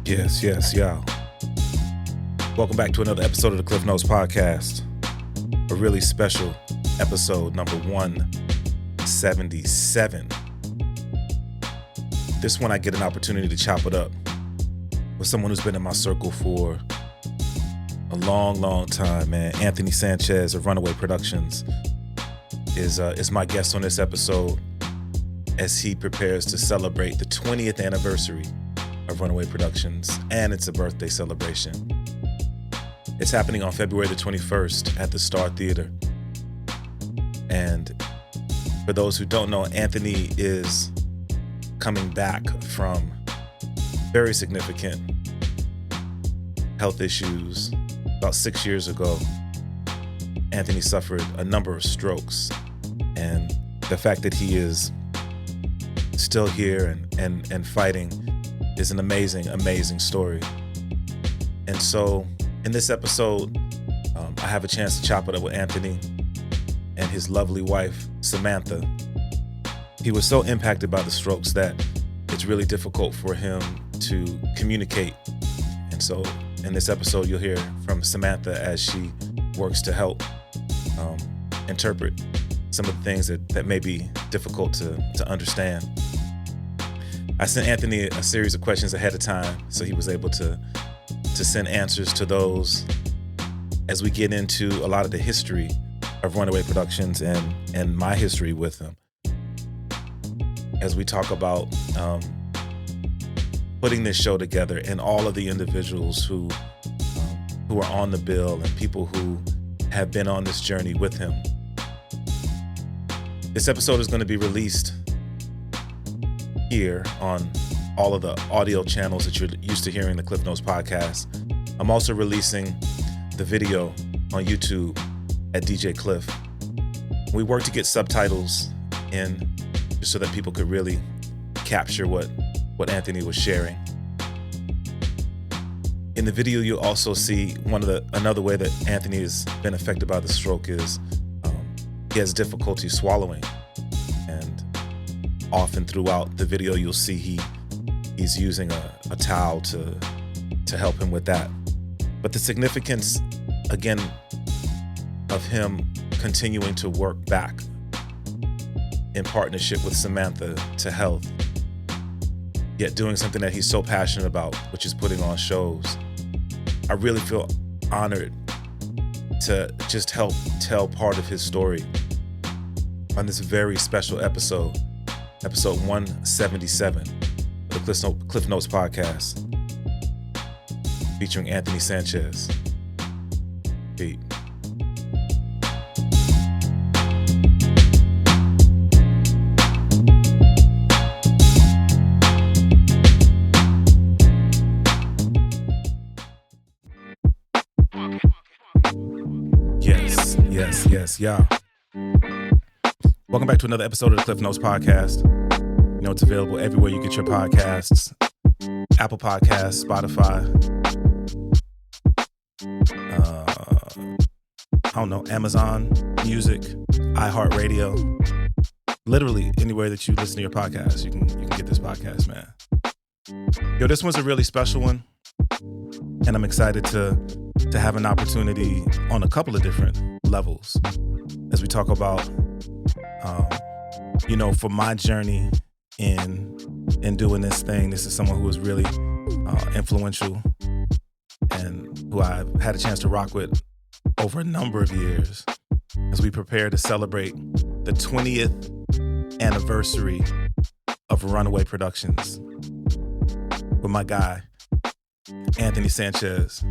Yes, y'all. Welcome back to another episode of the Klyph Notes podcast. A really special episode, number 177. This one I get an opportunity to chop it up with someone who's been in my circle for a long time, man. Anthony Sanchez of Runaway Productions is my guest on this episode as he prepares to celebrate the 20th anniversary of Runaway Productions, and it's a birthday celebration. It's happening on February the 21st at the Star Theater. And for those who don't know, Anthony is coming back from very significant health issues. About 6 years ago, Anthony suffered a number of strokes, and the fact that he is still here and fighting is an amazing story. And so in this episode, I have a chance to chop it up with Anthony and his lovely wife, Samantha. He was so impacted by the strokes that it's really difficult for him to communicate. And so in this episode, you'll hear from Samantha as she works to help interpret some of the things that may be difficult to understand. I sent Anthony a series of questions ahead of time, so he was able to send answers to those as we get into a lot of the history of Runaway Productions and my history with them. As we talk about putting this show together and all of the individuals who are on the bill and people who have been on this journey with him. This episode is going to be released here on all of the audio channels that you're used to hearing the Klyph Notes podcast. I'm also releasing the video on YouTube at DJ Klyph. We worked to get subtitles in just so that people could really capture what Anthony was sharing. In the video, you'll also see another way that Anthony has been affected by the stroke is he has difficulty swallowing. And often throughout the video, you'll see he's using a towel to help him with that. But the significance, again, of him continuing to work back in partnership with Samantha to health, yet doing something that he's so passionate about, which is putting on shows. I really feel honored to just help tell part of his story on this very special episode 177 of the Klyph Notes podcast, featuring Anthony Sanchez. Pete. Yes, y'all. Welcome back to another episode of the Klyph Notes podcast. You know, it's available everywhere you get your podcasts. Apple Podcasts, Spotify, Amazon Music, iHeartRadio. Literally anywhere that you listen to your podcast, you can get this podcast, man. Yo, this one's a really special one, and I'm excited to have an opportunity on a couple of different levels as we talk about, for my journey in doing this thing. This is someone who was really influential and who I've had a chance to rock with over a number of years as we prepare to celebrate the 20th anniversary of Runaway Productions with my guy, Anthony Sanchez.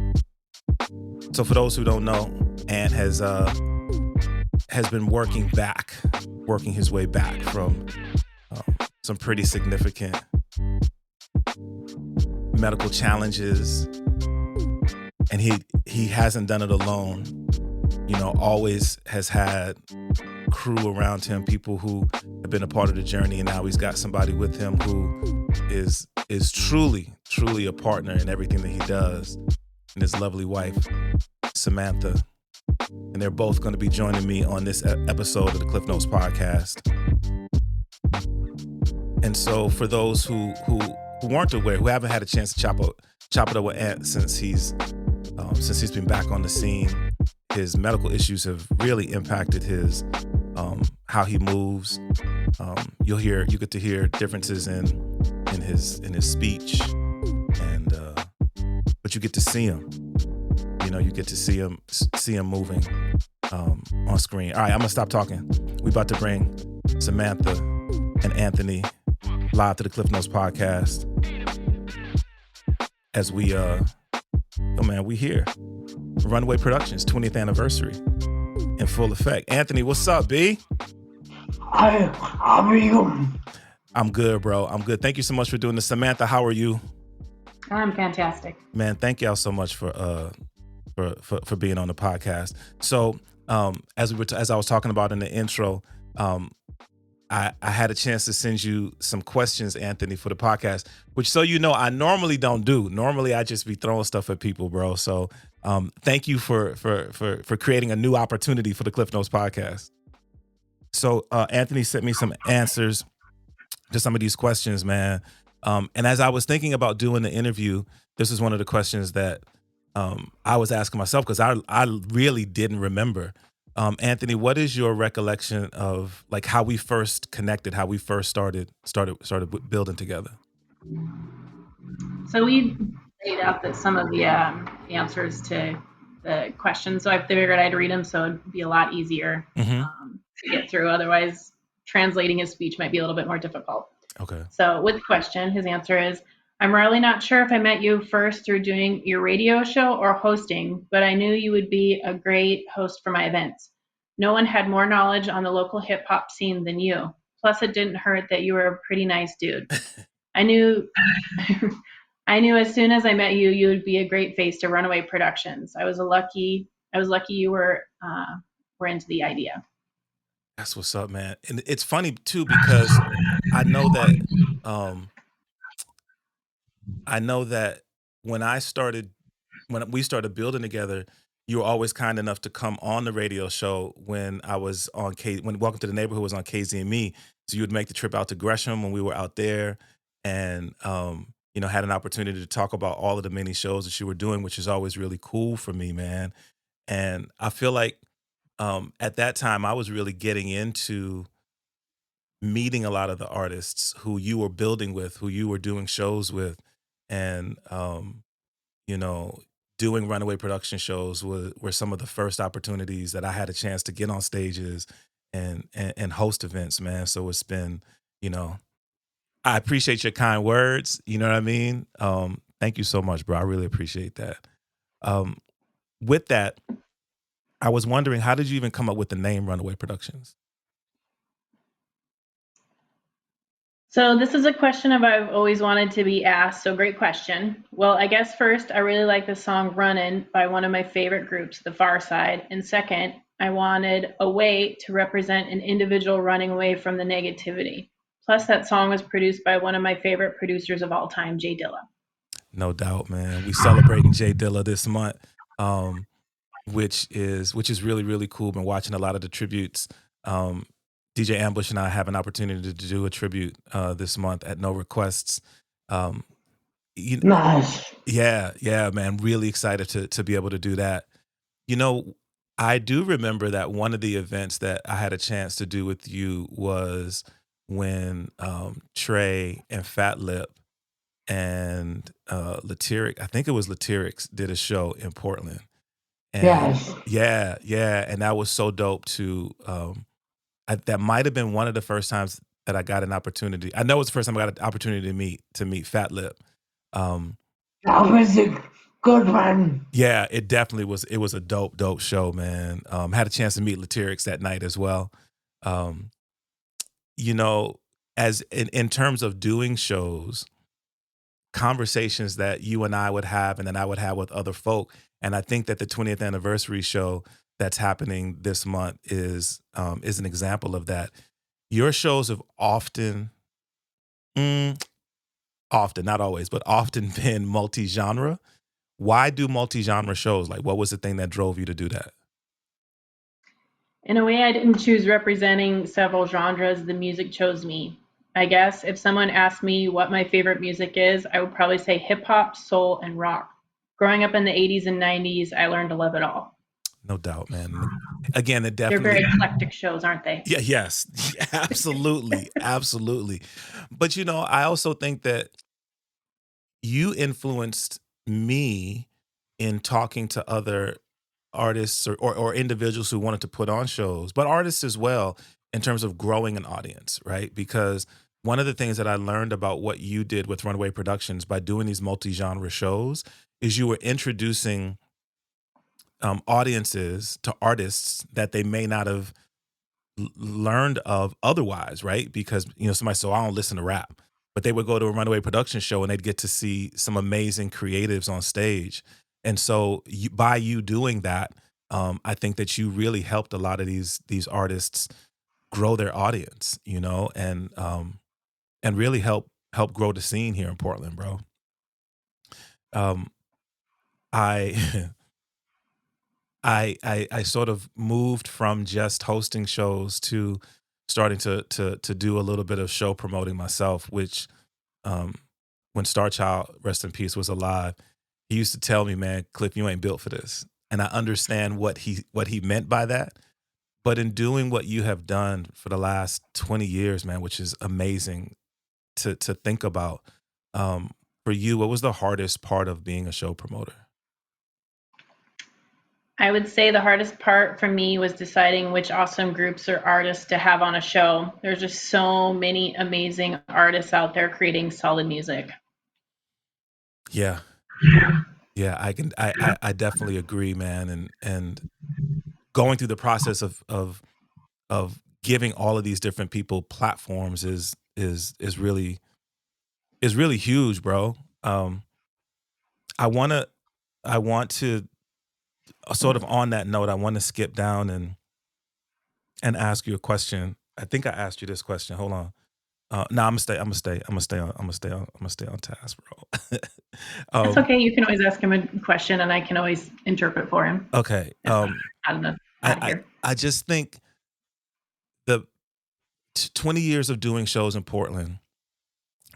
So for those who don't know, Ant has been working his way back from some pretty significant medical challenges, and he hasn't done it alone. Always has had crew around him, people who have been a part of the journey, and now he's got somebody with him who is truly a partner in everything that he does, and his lovely wife, Samantha. And they're both going to be joining me on this episode of the Klyph Notes podcast. And so for those who weren't aware, who haven't had a chance to chop it up with Ant since he's been back on the scene. His medical issues have really impacted his how he moves. You get to hear differences in his speech, and but you get to see him. You get to see him moving on screen. All right, I'm gonna stop talking. We about to bring Samantha and Anthony live to the Klyph Notes podcast as we we here. Runaway Productions 20th anniversary in full effect. Anthony, what's up, B? Hi, how are you? I'm good, bro. I'm good. Thank you so much for doing this. Samantha, how are you? I'm fantastic. Man, thank y'all so much for being on the podcast. So, as I was talking about in the intro, I had a chance to send you some questions, Anthony, for the podcast, which I normally don't do. Normally, I just be throwing stuff at people, bro. So, thank you for creating a new opportunity for the Klyph Notes podcast. So, Anthony sent me some answers to some of these questions, man. And as I was thinking about doing the interview, this is one of the questions that I was asking myself because I really didn't remember. Anthony, what is your recollection of like how we first connected, how we first started building together? So we laid out some of the answers to the questions. So I figured I'd read them so it'd be a lot easier to get through. Otherwise, translating his speech might be a little bit more difficult. Okay. So with the question, his answer is, I'm really not sure if I met you first through doing your radio show or hosting, but I knew you would be a great host for my events. No one had more knowledge on the local hip hop scene than you. Plus, it didn't hurt that you were a pretty nice dude. I knew as soon as I met you, you would be a great face to Runaway Productions. I was lucky you were into the idea. That's what's up, man. And it's funny too because I know that when we started building together, you were always kind enough to come on the radio show when I was on when Welcome to the Neighborhood was on KZME. So you would make the trip out to Gresham when we were out there, and had an opportunity to talk about all of the many shows that you were doing, which is always really cool for me, man. And I feel like at that time I was really getting into meeting a lot of the artists who you were building with, who you were doing shows with, and doing Runaway production shows were some of the first opportunities that I had a chance to get on stages and host events, man. So it's been, I appreciate your kind words. You know what I mean? Thank you so much, bro. I really appreciate that. With that, I was wondering, how did you even come up with the name Runaway Productions? So this is a question I've always wanted to be asked, so great question. Well, I guess first, I really like the song Runnin' by one of my favorite groups, The Far Side. And second, I wanted a way to represent an individual running away from the negativity. Plus, that song was produced by one of my favorite producers of all time, Jay Dilla. No doubt, man. We celebrating Jay Dilla this month, which is really, really cool. Been watching a lot of the tributes. DJ Ambush and I have an opportunity to do a tribute this month at No Requests. Nice. Yeah, man. Really excited to be able to do that. I do remember that one of the events that I had a chance to do with you was when Trey and Fat Lip and Latyrix, I think it was Latyrix, did a show in Portland. And Yes. yeah. And that was so dope to that might have been one of the first times that I got an opportunity. I know it was the first time I got an opportunity to meet Fat Lip. That was a good one. Yeah, it definitely was. It was a dope show, man. Had a chance to meet Latyrix that night as well. As in terms of doing shows, conversations that you and I would have, and then I would have with other folk, and I think that the 20th anniversary show that's happening this month is an example of that. Your shows have often, not always, but often been multi-genre. Why do multi-genre shows? Like, what was the thing that drove you to do that? In a way, I didn't choose representing several genres. The music chose me. I guess if someone asked me what my favorite music is, I would probably say hip hop, soul, and rock. Growing up in the 80s and 90s, I learned to love it all. No doubt, man. Again, it They're very definitely. eclectic shows, aren't they? Yeah, yes. Absolutely. Absolutely. But I also think that you influenced me in talking to other artists or individuals who wanted to put on shows, but artists as well, in terms of growing an audience, right? Because one of the things that I learned about what you did with Runaway Productions by doing these multi-genre shows is you were introducing audiences to artists that they may not have learned of otherwise, right? Because somebody said, "Oh, I don't listen to rap," but they would go to a Runaway production show and they'd get to see some amazing creatives on stage. And so, by you doing that, I think that you really helped a lot of these artists grow their audience, and really help grow the scene here in Portland, bro. Um, I I sort of moved from just hosting shows to starting to do a little bit of show promoting myself, which um, when Star Child, rest in peace, was alive, he used to tell me, "Man, Klyph, you ain't built for this." And I understand what he meant by that. But in doing what you have done for the last 20 years, man, which is amazing to think about. Um, for you, what was the hardest part of being a show promoter? I would say the hardest part for me was deciding which awesome groups or artists to have on a show. There's just so many amazing artists out there creating solid music. Yeah, yeah, I definitely agree, man. And going through the process of giving all of these different people platforms is really huge, bro. I wanna I want to sort of on that note, I want to skip down and ask you a question. I think I asked you this question. Hold on. No, I'm gonna stay. I'm gonna stay. I'm gonna stay on. I'm gonna stay on. I'm gonna stay on task, bro. That's um, okay. You can always ask him a question and I can always interpret for him. okay. If not enough I, out of I here. I just think the 20 years of doing shows in Portland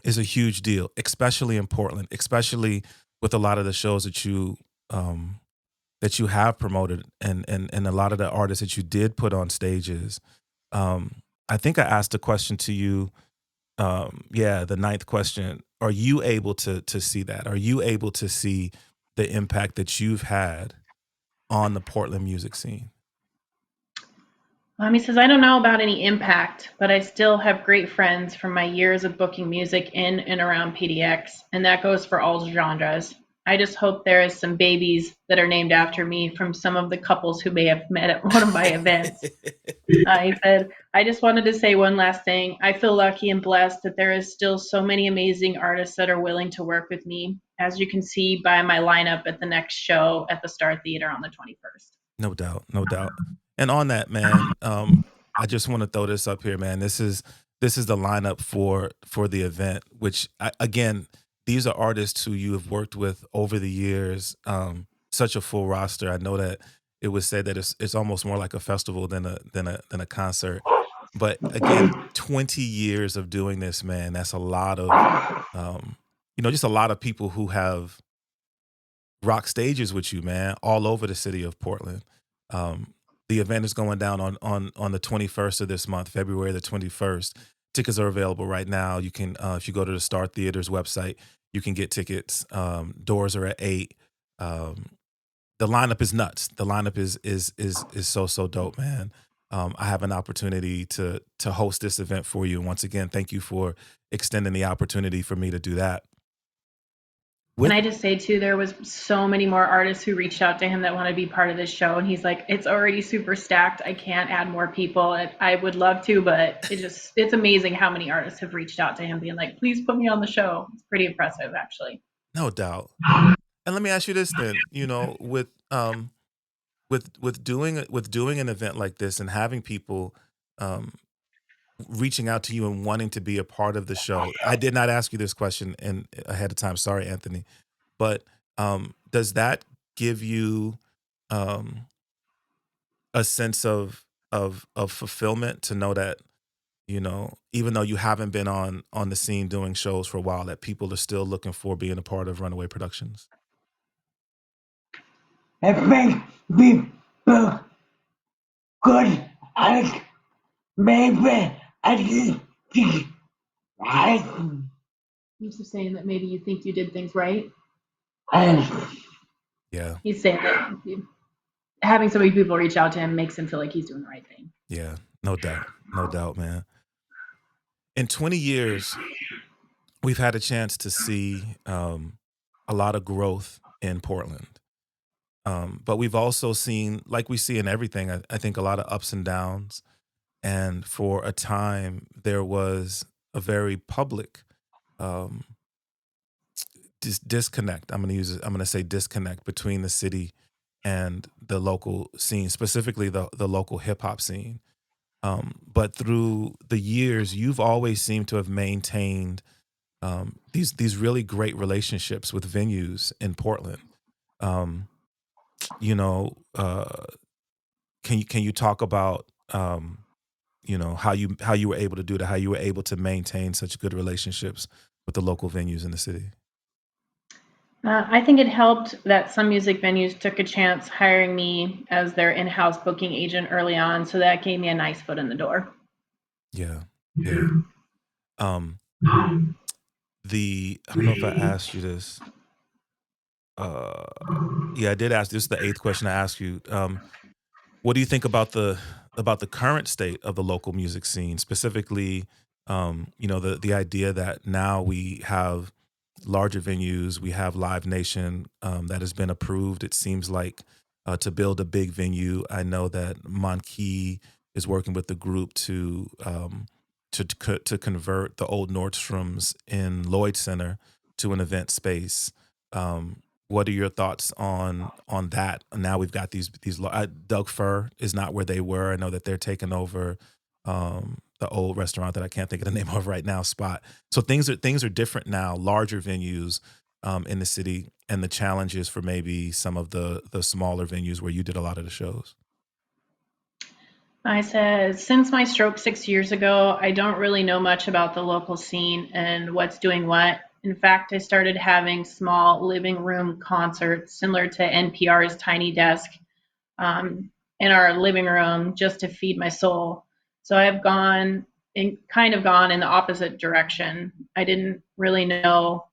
is a huge deal, especially in Portland, especially with a lot of the shows um, that you have promoted and a lot of the artists that you did put on stages. I think I asked a question to you. Yeah, the ninth question. Are you able to see that? Are you able to see the impact that you've had on the Portland music scene? He says, I don't know about any impact, but I still have great friends from my years of booking music in and around PDX, and that goes for all genres. I just hope there is some babies that are named after me from some of the couples who may have met at one of my events. He said, I just wanted to say one last thing. I feel lucky and blessed that there is still so many amazing artists that are willing to work with me, as you can see by my lineup at the next show at the Star Theater on the 21st. No doubt, no doubt. And on that, man, I just want to throw this up here, man. This is the lineup for the event. Which again, these are artists who you have worked with over the years. Such a full roster. I know that it was said that it's almost more like a festival than a concert. But again, 20 years of doing this, man. That's a lot of, um, just a lot of people who have rock stages with you, man, all over the city of Portland. Um, the event is going down on the 21st of this month, February the 21st. Tickets are available right now. You can, if you go to the Star Theater's website, you can get tickets. Doors are at 8. Um, the lineup is nuts. The lineup is so dope, man. I have an opportunity to host this event for you. And once again, thank you for extending the opportunity for me to do that. Can I just say too, there was so many more artists who reached out to him that want to be part of this show, and he's like, "It's already super stacked. I can't add more people. I would love to, but it's amazing how many artists have reached out to him, being like, please put me on the show." It's pretty impressive, actually. No doubt. And let me ask you this then, with doing an event like this and having people um reaching out to you and wanting to be a part of the show. I did not ask you this question in ahead of time. Sorry, Anthony. But does that give you um a sense of fulfillment to know that, you know, even though you haven't been on the scene doing shows for a while, that people are still looking for being a part of Runaway Productions? It makes me feel good. I maybe I just right. He's just saying that maybe you think you did things right. Yeah. He's saying that having so many people reach out to him makes him feel like he's doing the right thing. Yeah, no doubt, man. In 20 years, we've had a chance to see a lot of growth in Portland. But we've also seen, like we see in everything, I think a lot of ups and downs. And for a time, there was a very public um, disconnect. I'm going to say disconnect between the city and the local scene, specifically the local hip hop scene. But through the years, you've always seemed to have maintained these really great relationships with venues in Portland. Um, you know, can you talk about you know, how you were able to do that, how you were able to maintain such good relationships with the local venues in the city? I think it helped that some music venues took a chance hiring me as their in-house booking agent early on, so that gave me a nice foot in the door. Yeah, yeah. Um, I don't know if I asked you this. Yeah, I did ask. This is the 8th question I asked you. What do you think about the current state of the local music scene, specifically? You know, the idea that now we have larger venues, we have Live Nation that has been approved. It seems like to build a big venue. I know that Monkey is working with the group to convert the old Nordstrom's in Lloyd Center to an event space. What are your thoughts on that? Now we've got these Doug Fur is not where they were. I know that they're taking over the old restaurant that I can't think of the name of right now, Spot. So things are different now, larger venues in the city, and the challenges for maybe some of the smaller venues where you did a lot of the shows. I said, since my stroke 6 years ago, I don't really know much about the local scene and what's doing what. In fact, I started having small living room concerts similar to NPR's Tiny Desk in our living room just to feed my soul. So I've gone in the opposite direction. I didn't really know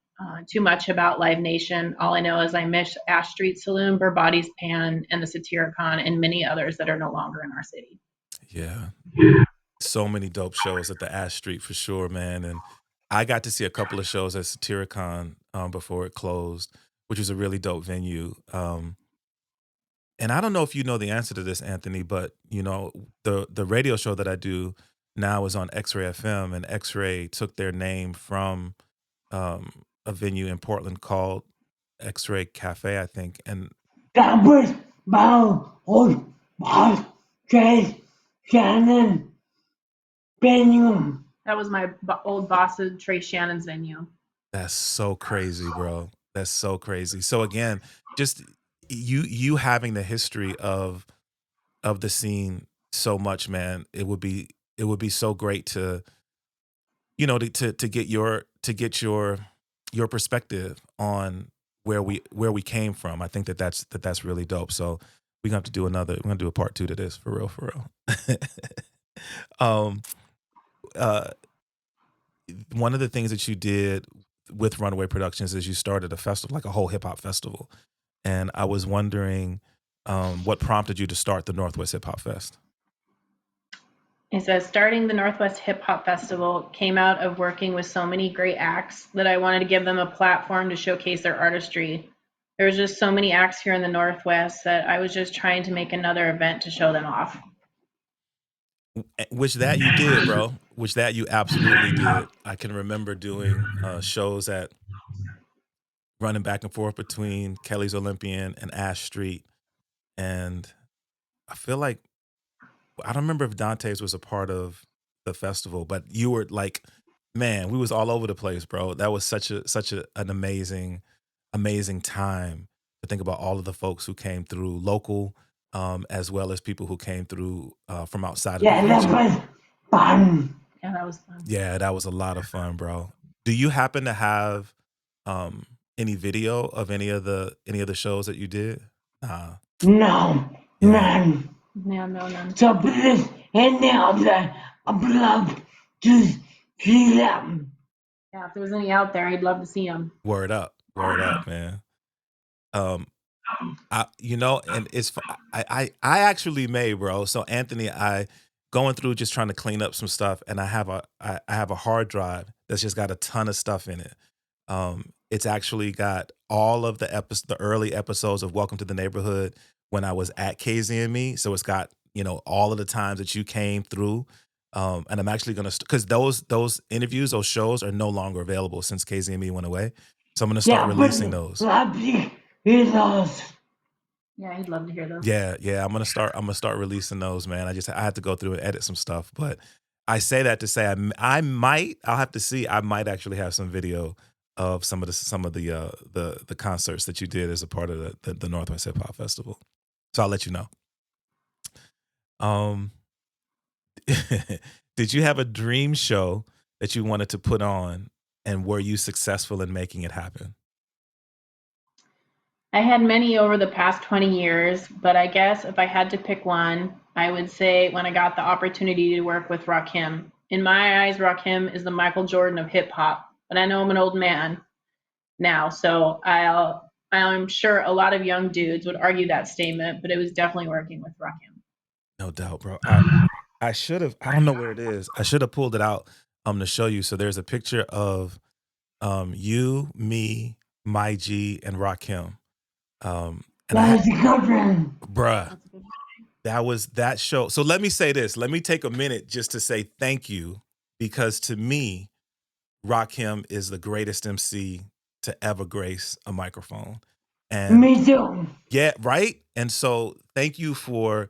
too much about Live Nation. All I know is I miss Ash Street Saloon, Burbati's Pan, and the Satyricon, and many others that are no longer in our city. Yeah. So many dope shows at the Ash Street for sure, man. And I got to see a couple of shows at Satyricon before it closed, which was a really dope venue. And I don't know if you know the answer to this, Anthony, but you know, the radio show that I do now is on X-Ray FM, and X-Ray took their name from a venue in Portland called X-Ray Cafe, I think. And That was my old boss, Jay Shannon venue. That was my old boss, Trey Shannon's venue. that's so crazy, bro. That's so crazy. So again, just you having the history of the scene so much, man. It would be so great to, you know, to get your perspective on where we came from. I think that's really dope. So we're gonna have to do we're gonna do a part 2 to this for real. um One of the things that you did with Runaway Productions is you started a festival, like a whole hip hop festival. And I was wondering what prompted you to start the Northwest Hip Hop Fest? It says, starting the Northwest Hip Hop Festival came out of working with so many great acts that I wanted to give them a platform to showcase their artistry. There was just so many acts here in the Northwest that I was just trying to make another event to show them off. Which that you did, bro. Which that you absolutely did. I can remember doing shows at running back and forth between Kelly's Olympian and Ash Street. And I feel like, I don't remember if Dante's was a part of the festival, but you were like, man, we was all over the place, bro. That was such an amazing time to think about all of the folks who came through, local, as well as people who came through from outside of the Yeah, that region. was fun. Yeah, that was fun. Yeah, that was a lot of fun, bro. Do you happen to have any video of any of the shows that you did? No, Yeah. none. Yeah, no, none. So please, any of that, I would love to see them. Yeah, if there was any out there, I'd love to see them. Word up, man. And I actually made, bro. So Anthony, I going through just trying to clean up some stuff, and I have a hard drive that's just got a ton of stuff in it. It's actually got all of the early episodes of Welcome to the Neighborhood when I was at KZME. So it's got all of the times that you came through. And I'm actually gonna because those interviews, those shows are no longer available since KZME went away. So I'm gonna start releasing those. Yeah, I'd love to hear those. Yeah, I'm gonna start releasing those, man. I had to go through and edit some stuff, but I say that to say I'll have to see. I might actually have some video of some of the concerts that you did as a part of the Northwest Hip Hop Festival. So I'll let you know. Did you have a dream show that you wanted to put on, and were you successful in making it happen? I had many over the past 20 years, but I guess if I had to pick one, I would say when I got the opportunity to work with Rakim. In my eyes, Rakim is the Michael Jordan of hip hop, but I know I'm an old man now, so I'm sure a lot of young dudes would argue that statement, but it was definitely working with Rakim. No doubt, bro. I should have. I don't know where it is. I should have pulled it out to show you. So there's a picture of you, me, My G, and Rakim. And That's a good one. bruh, that was that show. So let me say this. Let me take a minute just to say thank you, because to me, Rakim is the greatest MC to ever grace a microphone. And Me too. yeah, right. And so thank you for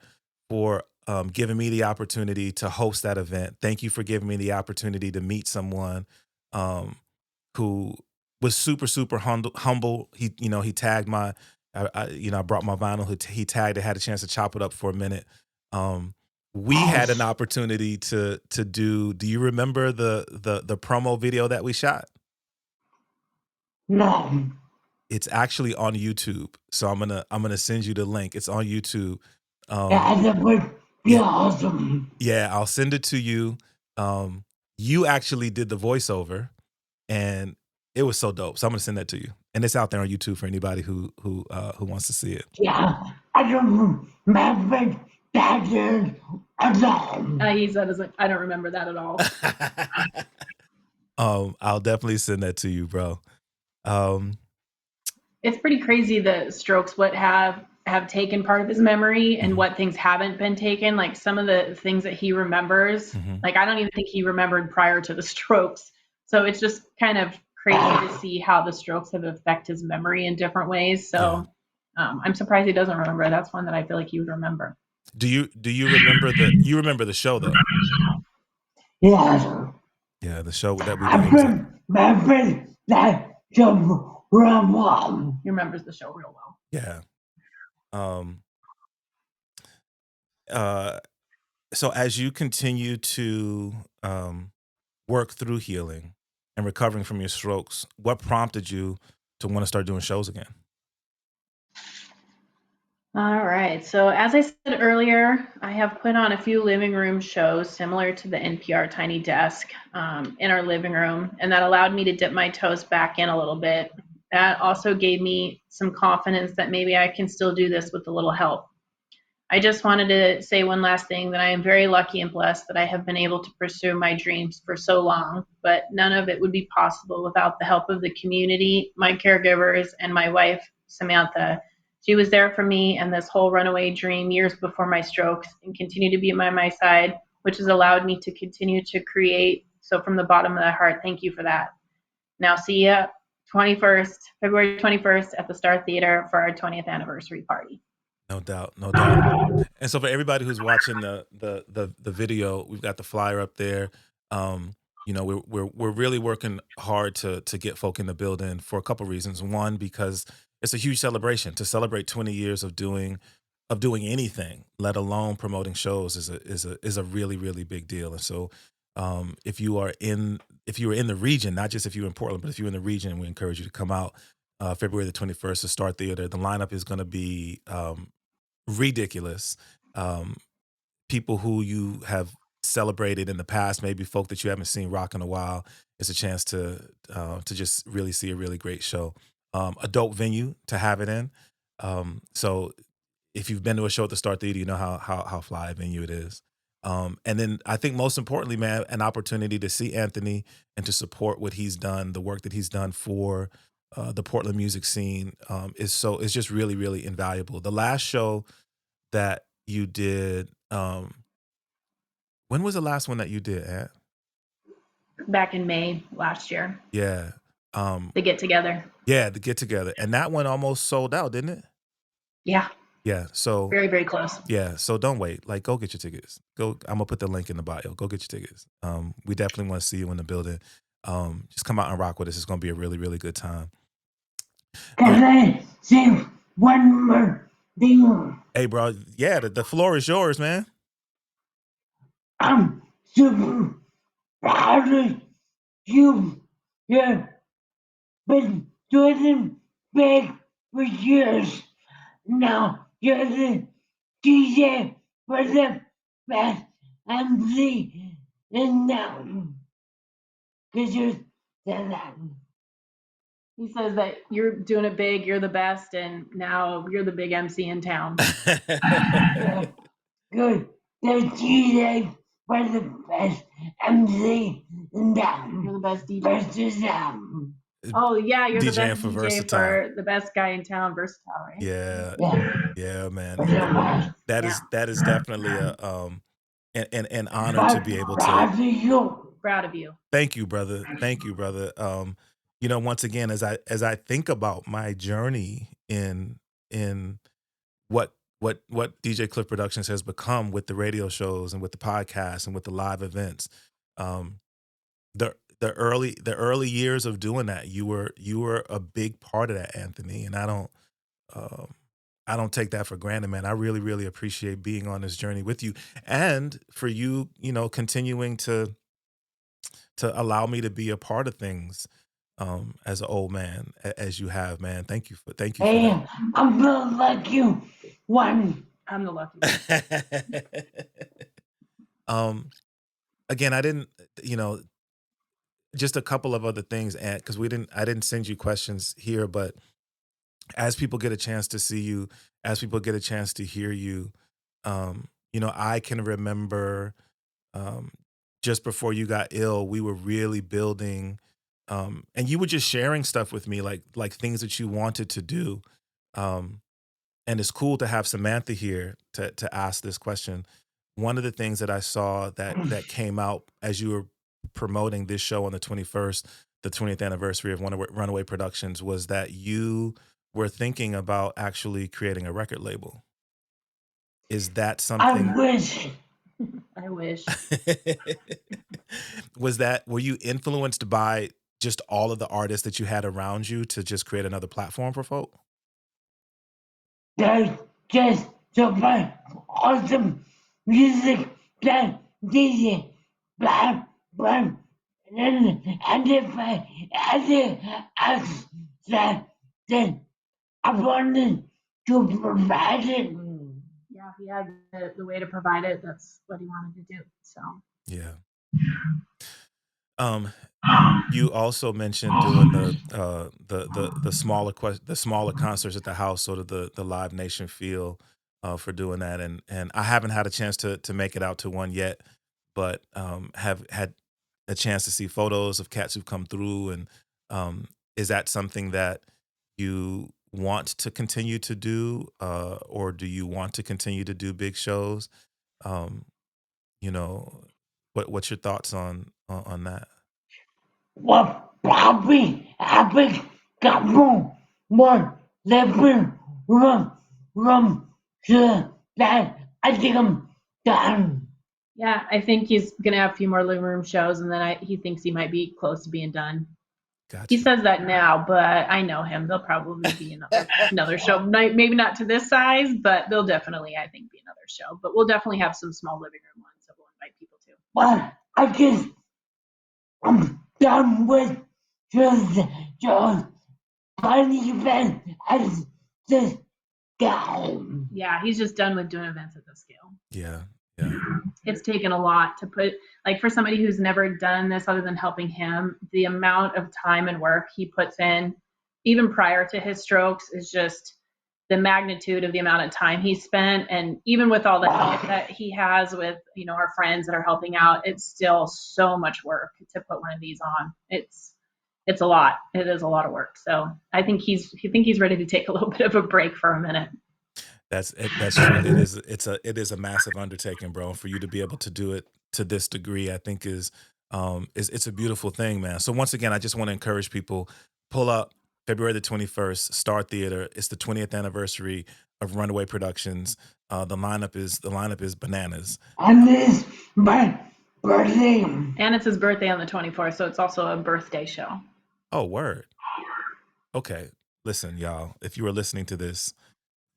giving me the opportunity to host that event. Thank you for giving me the opportunity to meet someone who was super, super humble. He tagged my, I brought my vinyl. He tagged it, had a chance to chop it up for a minute. We had an opportunity to do you remember the promo video that we shot? No. It's actually on YouTube. So I'm gonna send you the link. It's on YouTube. That would be awesome. Yeah, I'll send it to you. You actually did the voiceover, and it was so dope. So I'm gonna send that to you, and it's out there on YouTube for anybody who wants to see it. Yeah, I don't remember that at all. He said, I don't remember that at all. I'll definitely send that to you, bro. It's pretty crazy the strokes what have taken part of his memory and what things haven't been taken. Like some of the things that he remembers, like I don't even think he remembered prior to the strokes. So it's just kind of crazy to see how the strokes have affected his memory in different ways. So I'm surprised he doesn't remember. That's one that I feel like he would remember. Do you remember the show though? Yeah. Yeah, the show that we I remember that show real well. He remembers the show real well. Yeah. So as you continue to work through healing and recovering from your strokes, what prompted you to want to start doing shows again? All right. So as I said earlier, I have put on a few living room shows similar to the NPR Tiny Desk in our living room, and that allowed me to dip my toes back in a little bit. That also gave me some confidence that maybe I can still do this with a little help. I just wanted to say one last thing, that I am very lucky and blessed that I have been able to pursue my dreams for so long, but none of it would be possible without the help of the community, my caregivers, and my wife, Samantha. She was there for me and this whole runaway dream years before my strokes, and continued to be by my side, which has allowed me to continue to create. So from the bottom of my heart, thank you for that. Now see ya February 21st at the Star Theater for our 20th anniversary party. No doubt. And so for everybody who's watching the video, we've got the flyer up there. We're really working hard to get folk in the building for a couple reasons. One, because it's a huge celebration. To celebrate 20 years of doing anything, let alone promoting shows, is a really, really big deal. And so If you are in the region, not just if you're in Portland, but if you're in the region, we encourage you to come out February the 21st to Star Theater. The lineup is going to be ridiculous. People who you have celebrated in the past, maybe folk that you haven't seen rock in a while. It's a chance to just really see a really great show. A dope venue to have it in. So if you've been to a show at the Star Theater, you know how fly a venue it is. And then I think most importantly, man, an opportunity to see Anthony and to support what he's done, the work that he's done for the Portland music scene is just really, really invaluable. The last show that you did, when was the last one that you did, Ant? Back in May last year. Yeah. The get together. Yeah, the get together. And that one almost sold out, didn't it? Yeah. Yeah. So very, very close. Yeah. So don't wait. Like, go get your tickets. I'm gonna put the link in the bio. Go get your tickets. We definitely want to see you in the building. Just come out and rock with us. It's gonna be a really, really good time. Can I say one more thing? Hey, bro. Yeah, the floor is yours, man. I'm super proud of you. You've been doing big for years. Now you're the DJ for the best MC in town. Could you say that? He says that you're doing it big, you're the best, and now you're the big MC in town. Good. The DJ for the best MC in town. You're the best DJ. Versatile. Oh yeah, you're the DJing best for DJ Versatile. for the best guy in town, Versatile, right? Yeah, man. That is definitely an honor to be able to. Proud of you. Thank you, brother. Thank you, brother. Once again, as I think about my journey in what DJ Klyph Productions has become with the radio shows and with the podcast and with the live events, the early years of doing that, you were a big part of that, Anthony, and I don't take that for granted, man. I really, really appreciate being on this journey with you, and for you, continuing to allow me to be a part of things as an old man, as you have, man. Thank you for that. I'm the lucky one. I'm the lucky one. Again, I didn't, just a couple of other things, and because I didn't send you questions here, but as people get a chance to see you, as people get a chance to hear you, I can remember just before you got ill, we were really building, and you were just sharing stuff with me, like things that you wanted to do. And it's cool to have Samantha here to ask this question. One of the things that I saw that came out as you were promoting this show on the 21st, the 20th anniversary of Runaway Productions, was that you were thinking about actually creating a record label. Is that something? I wish. Were you influenced by just all of the artists that you had around you to just create another platform for folk? There's just so much awesome music that DJ Klyph and if I ask that I wanted to provide it. Yeah, he had the way to provide it. That's what he wanted to do. So yeah. You also mentioned doing the smaller concerts at the house, sort of the Live Nation feel for doing that, and I haven't had a chance to make it out to one yet, but have had a chance to see photos of cats who've come through, and is that something that you want to continue to do, or do you want to continue to do big shows? What's your thoughts on that? Well, probably a big couple more living room so that I think I'm done. Yeah, I think he's gonna have a few more living room shows, and then he thinks he might be close to being done. Gotcha. He says that now, but I know him. There'll probably be another show. Maybe not to this size, but there'll definitely, I think, be another show. But we'll definitely have some small living room ones that we'll invite people to. Well, I guess I'm done with just funny event as this guy. Yeah, he's just done with doing events at this scale. Yeah. It's taken a lot to put, like, for somebody who's never done this other than helping him, the amount of time and work he puts in, even prior to his strokes, is just the magnitude of the amount of time he spent. And even with all the help that he has with, our friends that are helping out, it's still so much work to put one of these on. It's a lot. It is a lot of work. So I think he's ready to take a little bit of a break for a minute. That's true. It is a massive undertaking, bro. For you to be able to do it to this degree, I think is it's a beautiful thing, man. So once again, I just want to encourage people, pull up February the 21st, Star Theater. It's the 20th anniversary of Runaway Productions. The lineup is bananas. And it's my birthday. And it's his birthday on the 24th, so it's also a birthday show. Oh, word. Okay. Listen, y'all, if you are listening to this,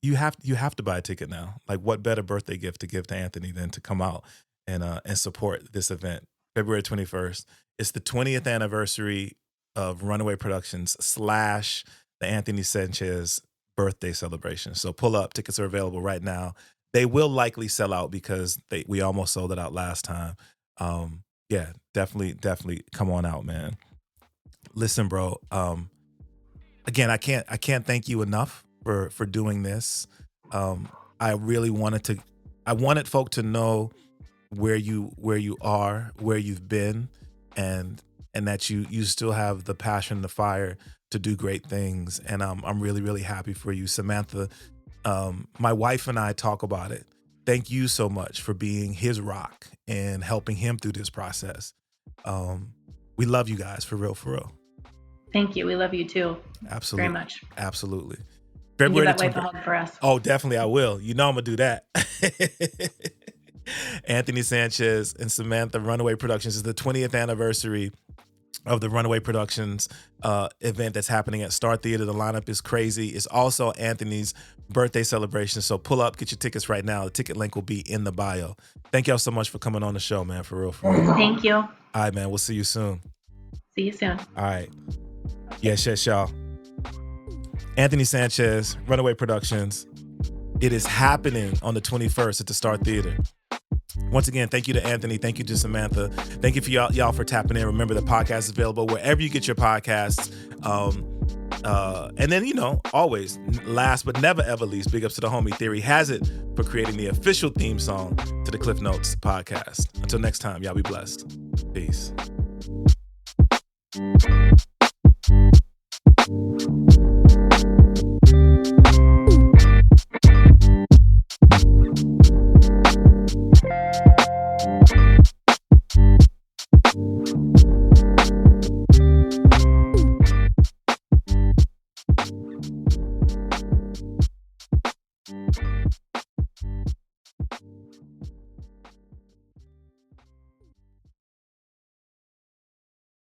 you have to buy a ticket now. Like, what better birthday gift to give to Anthony than to come out and support this event? February 21st. It's the 20th anniversary of Runaway Productions / the Anthony Sanchez birthday celebration. So pull up. Tickets are available right now. They will likely sell out because we almost sold it out last time. Yeah, definitely come on out, man. Listen, bro. Again, I can't thank you enough for doing this. I really wanted folk to know where you are, where you've been, and that you still have the passion, the fire to do great things. And I'm really, really happy for you, Samantha. My wife and I talk about it. Thank you so much for being his rock and helping him through this process. We love you guys, for real. Thank you. We love you too. Absolutely. Very much. Absolutely. Give that wife a hug for us. Oh, definitely I will. You know I'm going to do that. Anthony Sanchez and Samantha, Runaway Productions. Is the 20th anniversary of the Runaway Productions event that's happening at Star Theater. The lineup is crazy. It's also Anthony's birthday celebration. So pull up, get your tickets right now. The ticket link will be in the bio. Thank y'all so much for coming on the show, man. For real. Thank you. All right, man. We'll see you soon. See you soon. All right. Yes, y'all. Anthony Sanchez, Runaway Productions. It is happening on the 21st at the Star Theater. Once again, thank you to Anthony. Thank you to Samantha. Thank you for y'all for tapping in. Remember, the podcast is available wherever you get your podcasts. And then, always, last but never ever least, big ups to the homie Theory Hazit for creating the official theme song to the Klyph Notes podcast. Until next time, y'all be blessed. Peace.